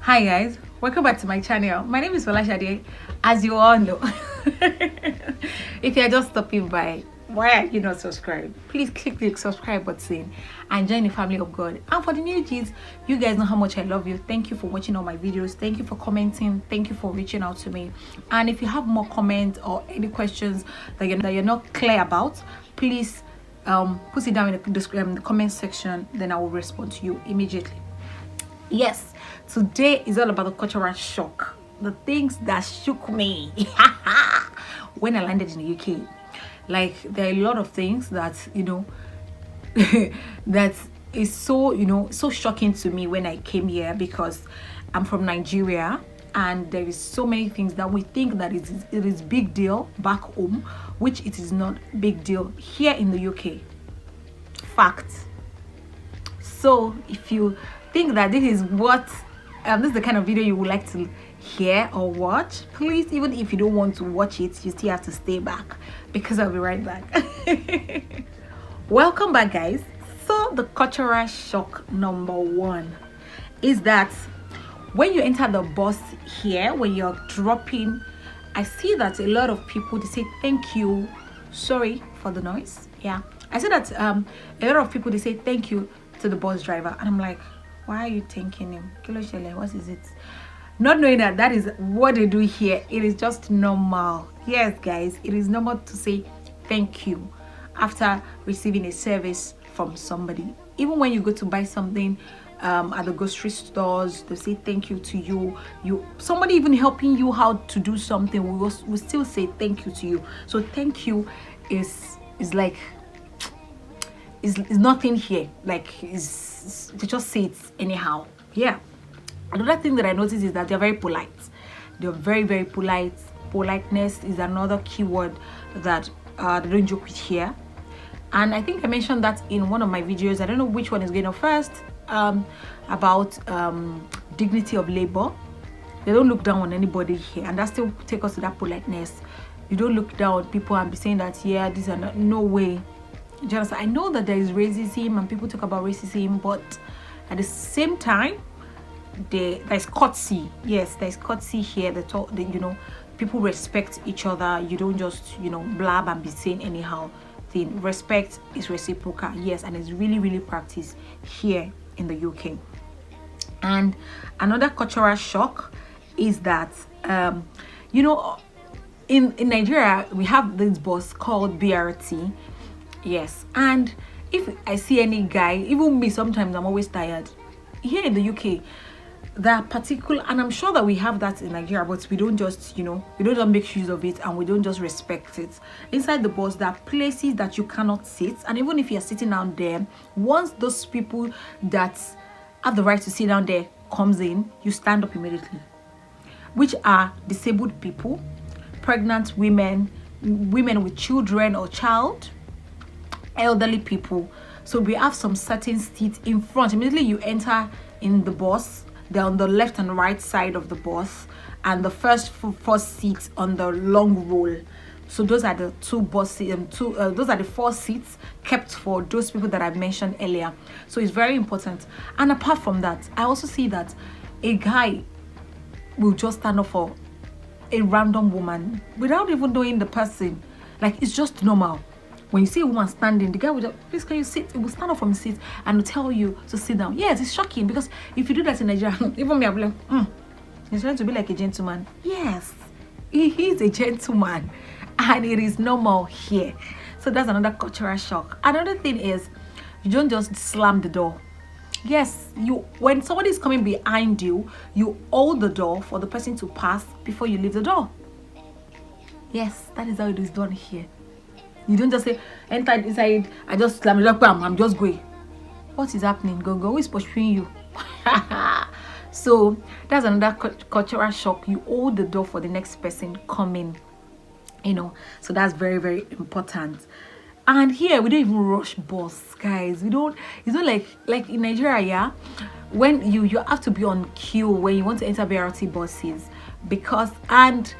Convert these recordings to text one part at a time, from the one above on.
Hi guys, welcome back to my channel. My name is Folashade, as you all know. If you're just stopping by, why are you not subscribed? Please click the subscribe button and join the family of God. And for the new G's, you guys know how much I love you. Thank you for watching all my videos. Thank you for commenting. Thank you for reaching out to me. And if you have more comments or any questions that you're not clear about, please put it down in the comment section. Then I will respond to you immediately. Yes, today is all about the cultural shock, the things that shook me when I landed in the UK. Like, there are a lot of things that that is so shocking to me when I came here, because I'm from Nigeria and there is so many things that we think that it is big deal back home, which it is not big deal here in the UK. Fact. So if you think that this is the kind of video you would like to hear or watch, please, even if you don't want to watch it, you still have to stay back, because I'll be right back. Welcome back, guys. So the cultural shock number one is that when you enter the bus here, when you're dropping, I see that a lot of people, they say thank you, sorry for the noise. Yeah, I see that a lot of people, they say thank you to the bus driver, and I'm like, why are you thanking him? What is it? Not knowing that that is what they do here. It is just normal. Yes, guys, it is normal to say thank you after receiving a service from somebody. Even when you go to buy something at the grocery stores, they say thank you to you. Somebody even helping you how to do something, we still say thank you to you. So thank you is like is nothing here. Like, they just say it anyhow. Yeah. Another thing that I noticed is that they're very polite. They're very, very polite. Politeness is another keyword that they don't joke with here. And I think I mentioned that in one of my videos. I don't know which one is going on first. About dignity of labor. They don't look down on anybody here, and that still take us to that politeness. You don't look down on people and be saying that, yeah, these are not, no way. Just, I know that there is racism and people talk about racism, but at the same time, there's courtesy. Yes, there's courtesy here. People respect each other. You don't just blab and be saying anyhow thing. Respect is reciprocal. Yes, and it's really, really practiced here in the UK. And another cultural shock is that in Nigeria we have this bus called BRT. Yes, and if I see any guy, even me, sometimes I'm always tired. Here in the UK, that particular, and I'm sure that we have that in Nigeria, but we don't just, we don't just make use of it, and we don't just respect it. Inside the bus, there are places that you cannot sit, and even if you're sitting down there, once those people that have the right to sit down there comes in, you stand up immediately, which are disabled people, pregnant women, women with children or child, elderly people. So we have some certain seats in front. Immediately you enter in the bus, they're on the left and right side of the bus, and the first four seats on the long roll. So those are the those are the 4 seats kept for those people that I mentioned earlier. So it's very important. And apart from that, I also see that a guy will just stand up for a random woman without even knowing the person. Like, it's just normal. When you see a woman standing, the guy will just, please, can you sit? He will stand up from his seat and will tell you to sit down. Yes, it's shocking, because if you do that in Nigeria, even me, I'll be like, he's trying to be like a gentleman. Yes, he is a gentleman, and it is normal here. So that's another cultural shock. Another thing is, you don't just slam the door. Yes, when somebody is coming behind you, you hold the door for the person to pass before you leave the door. Yes, that is how it is done here. You don't just say, enter inside, I just slam it up, I'm just going. What is happening? Go, who is pursuing you? So that's another cultural shock. You hold the door for the next person coming, so that's very, very important. And here we don't even rush bus, guys. It's not like in Nigeria, yeah, when you have to be on queue when you want to enter BRT buses, and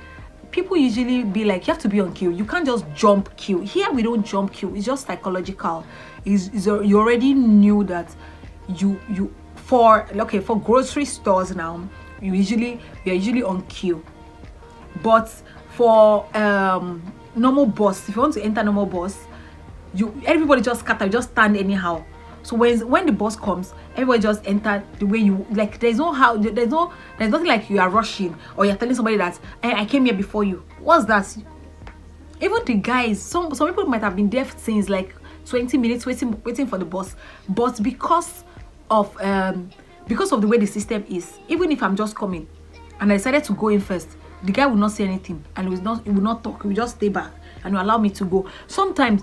people usually be like, you have to be on queue. You can't just jump queue. Here we don't jump queue. It's just psychological. You already knew that for grocery stores now, you're usually on queue. But for normal bus, if you want to enter normal bus, everybody just scatter, just stand anyhow. So when the bus comes, everybody just enter the way you like. There's nothing like you are rushing or you're telling somebody that I came here before you. What's that? Even the guys, some people might have been there since like 20 minutes waiting for the bus, but because of the way the system is, even if I'm just coming and I decided to go in first, the guy will not say anything and he will not talk. He will just stay back and will allow me to go. Sometimes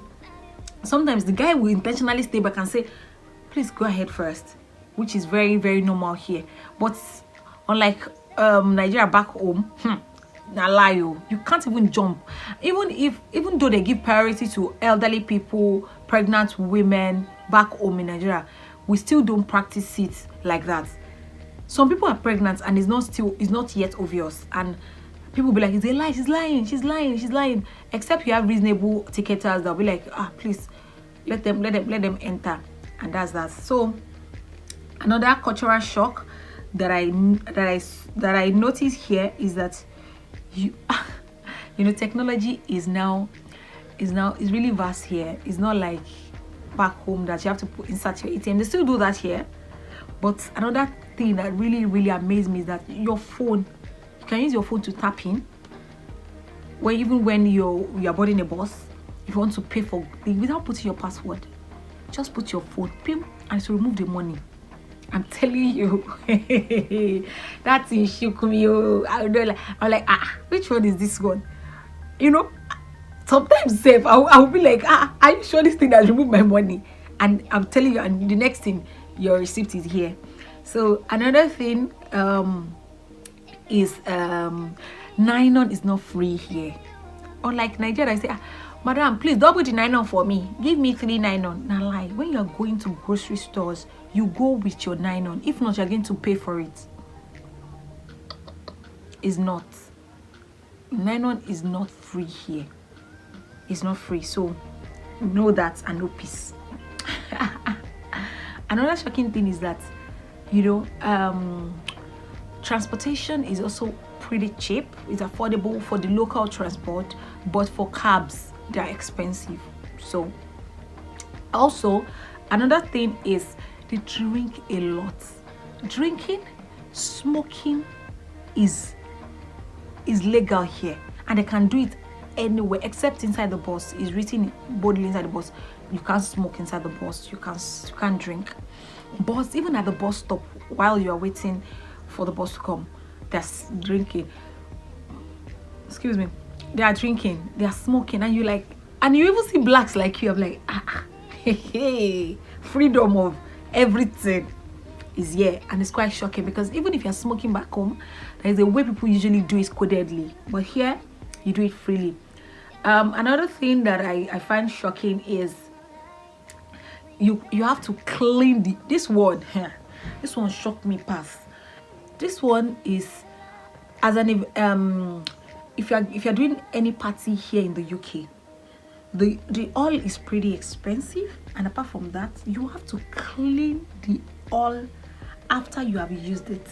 the guy will intentionally stay back and say, please go ahead first, which is very, very normal here. But unlike Nigeria back home, na lie, you can't even jump. Even though they give priority to elderly people, pregnant women back home in Nigeria, we still don't practice it like that. Some people are pregnant and it's not yet obvious, and people be like, it's a lie, she's lying. Except you have reasonable ticketers that'll be like, please let them enter, and that's that. So another cultural shock that I notice here is that technology is really vast here. It's not like back home that you have to insert your ATM. They still do that here, but another thing that really, really amazed me is that your phone, you can use your phone to tap in. Even when you're boarding a bus, if you want to pay for without putting your password, just put your phone, pim, and to remove the money. I'm telling you, that thing shook me. I'm like, which one is this one? Sometimes I'll be like, are you sure this thing has removed my money? And I'm telling you, and the next thing, your receipt is here. So another thing is nylon is not free here. Unlike Nigeria, I say, madam, please double the nylon for me. Give me 3 nylon. Now lie. When you're going to grocery stores, you go with your nylon. If not, you're going to pay for it. It's not. Nylon is not free here. It's not free. So know that and know peace. Another shocking thing is that, transportation is also pretty cheap. It's affordable for the local transport, but for cabs, they're expensive. So also another thing is they drink a lot. Smoking is legal here, and they can do it anywhere except inside the bus. It's written boldly inside the bus, you can't smoke inside the bus, you can't drink. But even at the bus stop, while you are waiting for the bus to come, they're drinking. Excuse me, they are drinking, they are smoking, and you even see blacks like you. I'm like, hey, freedom of everything is here. And it's quite shocking, because even if you're smoking back home, there's a way people usually do it codedly, but here you do it freely. Another thing that I find shocking is you have to clean this one here. This one shocked me past. This one is as an if you're doing any party here in the UK, the oil is pretty expensive, and apart from that, you have to clean the oil after you have used it.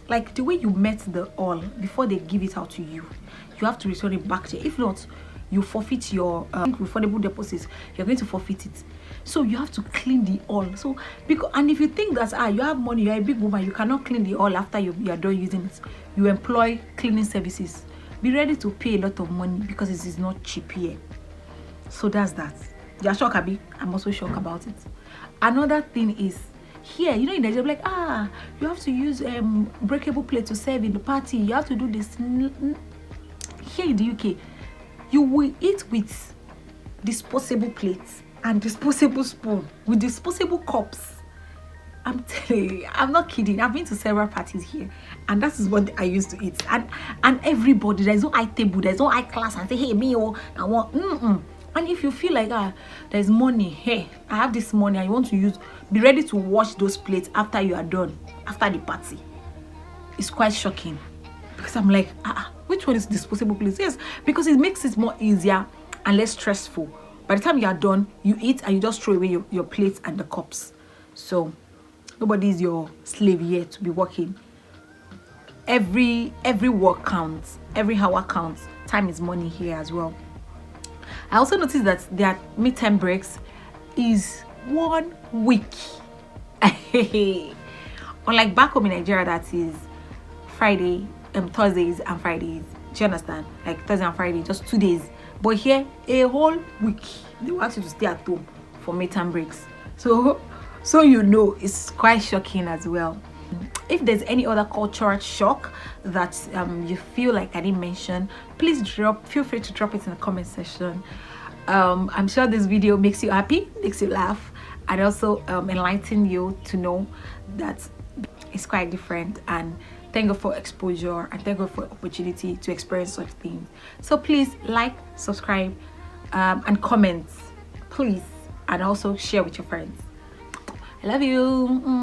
Like the way you met the oil before they give it out to you, you have to return it back there. If not, you forfeit your refundable deposits. You're going to forfeit it. So you have to clean the oil. So and if you think that you have money, you're a big woman, you cannot clean the oil after you are done using it, you employ cleaning services. Be ready to pay a lot of money, because it is not cheap here. So that's that. You're shocked, Abby. I'm also shocked about it. Another thing is here, in Nigeria, like you have to use breakable plate to serve in the party. You have to do this. Here in the UK, you will eat with disposable plates and disposable spoon, with disposable cups. I'm telling you, I'm not kidding. I've been to several parties here, and that is what I used to eat. And everybody, there's no high table, there's no high class, and say, hey, me, I want. And if you feel like there's money, hey, I have this money, and you want to use, be ready to wash those plates after you are done, after the party. It's quite shocking, because I'm like, which one is disposable plates? Yes, because it makes it more easier and less stressful. By the time you are done, you eat and you just throw away your plates and the cups. So nobody is your slave here to be working. every work counts, every hour counts. Time is money here as well. I also noticed that their midterm breaks is 1 week. Unlike back home in Nigeria, that is Friday, Thursdays and Fridays. Do you understand? Like Thursday and Friday, just 2 days. But here, a whole week. They want you to stay at home for midterm breaks. So you know, it's quite shocking as well. If there's any other cultural shock that you feel like I didn't mention, please feel free to drop it in the comment section. I'm sure this video makes you happy, makes you laugh, and also enlighten you to know that it's quite different. And thank God for exposure, and thank God for opportunity to experience such things. So please like, subscribe, and comment, please, and also share with your friends. I love you.